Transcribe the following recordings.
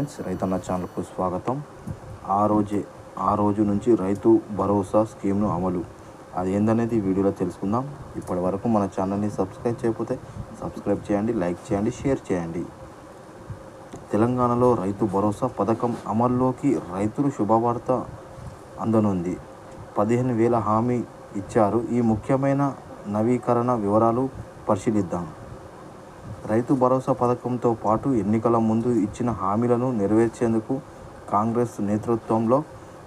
Friends, రైతన్న ఛానల్కు స్వాగతం. ఆ రోజు నుంచి రైతు భరోసా స్కీమ్ను అమలు, అది ఏందనేది వీడియోలో తెలుసుకుందాం. ఇప్పటి వరకు మన ఛానల్ని సబ్స్క్రైబ్ చేయకపోతే సబ్స్క్రైబ్ చేయండి, లైక్ చేయండి, షేర్ చేయండి. తెలంగాణలో రైతు భరోసా పథకం అమల్లోకి రైతులు శుభవార్త అందనుంది. 15,000 హామీ ఇచ్చారు. ఈ ముఖ్యమైన నవీకరణ వివరాలు పరిశీలిద్దాం. రైతు భరోసా పథకంతో పాటు ఎన్నికల ముందు ఇచ్చిన హామీలను నెరవేర్చేందుకు కాంగ్రెస్ నేతృత్వంలో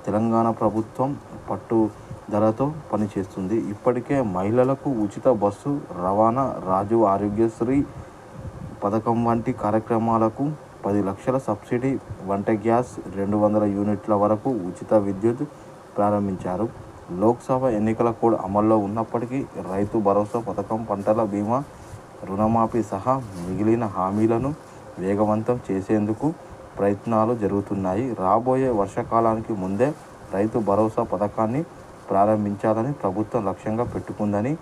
తెలంగాణ ప్రభుత్వం పట్టుదలతో పనిచేస్తుంది. ఇప్పటికే మహిళలకు ఉచిత బస్సు రవాణా, రాజీవ్ ఆరోగ్యశ్రీ పథకం వంటి కార్యక్రమాలకు 10 లక్షల సబ్సిడీ, వంట గ్యాస్, 200 యూనిట్ల వరకు ఉచిత విద్యుత్ ప్రారంభించారు. లోక్సభ ఎన్నికల కోడ్ అమల్లో ఉన్నప్పటికీ రైతు భరోసా పథకం, పంటల బీమా, రుణమాఫీ సహా మిగిలిన హామీలను వేగవంతం చేసేందుకు ప్రయత్నాలు జరుగుతున్నాయి. రాబోయే వర్షాకాలానికి ముందే రైతు భరోసా పథకాన్ని ప్రారంభించాలని ప్రభుత్వం లక్ష్యంగా పెట్టుకుందని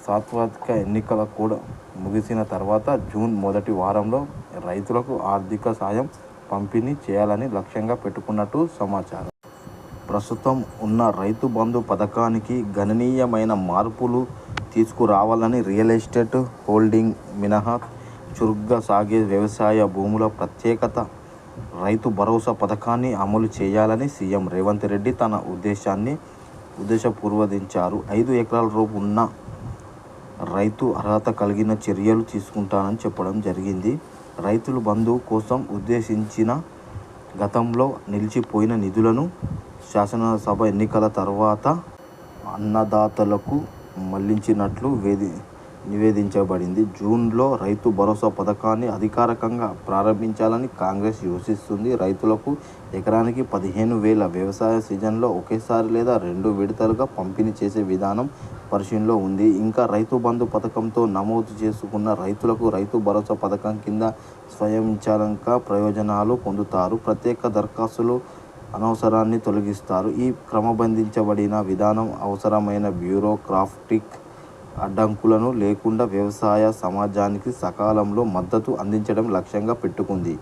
సార్వత్రిక ఎన్నికల కోడ్ ముగిసిన తర్వాత జూన్ మొదటి వారంలో రైతులకు ఆర్థిక సాయం పంపిణీ చేయాలని లక్ష్యంగా పెట్టుకున్నట్టు సమాచారం. ప్రస్తుతం ఉన్న రైతు బంధు పథకానికి గణనీయమైన మార్పులు తీసుకురావాలని, రియల్ ఎస్టేట్ హోల్డింగ్ మినహా చురుగ్గా సాగే వ్యవసాయ భూముల ప్రత్యేకత రైతు భరోసా పథకాన్ని అమలు చేయాలని సీఎం రేవంత్ రెడ్డి తన ఉద్దేశపూర్వదించారు. 5 ఎకరాల లోపు ఉన్న రైతు అర్హత కలిగిన చర్యలు తీసుకుంటానని చెప్పడం జరిగింది. రైతుల బంధు కోసం ఉద్దేశించిన గతంలో నిలిచిపోయిన నిధులను శాసనసభ ఎన్నికల తర్వాత అన్నదాతలకు మళ్లించినట్లు నివేదించబడింది. జూన్లో రైతు భరోసా పథకాన్ని అధికారికంగా ప్రారంభించాలని కాంగ్రెస్ యోచిస్తుంది. రైతులకు ఎకరానికి 15,000 వ్యవసాయ సీజన్లో ఒకేసారి లేదా 2 విడతలుగా పంపిణీ చేసే విధానం పరిశీలనలో ఉంది. ఇంకా రైతు బంధు పథకంతో నమోదు చేసుకున్న రైతులకు రైతు భరోసా పథకం కింద స్వయంచాలక ప్రయోజనాలు పొందుతారు. ప్రత్యేక దరఖాస్తులు అనవసరాన్ని తొలగిస్తారు. ఈ క్రమబద్ధీకరించబడిన విధానం అవసరమైన బ్యూరోక్రాటిక్ అడ్డంకులను లేకుండా వ్యవసాయ సమాజానికి సకాలంలో మద్దతు అందించడం లక్ష్యంగా పెట్టుకుంది.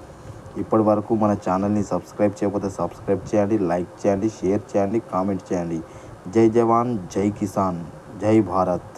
ఇప్పటి వరకు మన ఛానల్ని సబ్స్క్రైబ్ చేయకపోతే సబ్స్క్రైబ్ చేయండి, లైక్ చేయండి, షేర్ చేయండి, కామెంట్ చేయండి. జై జవాన్, జై కిసాన్, జై భారత్.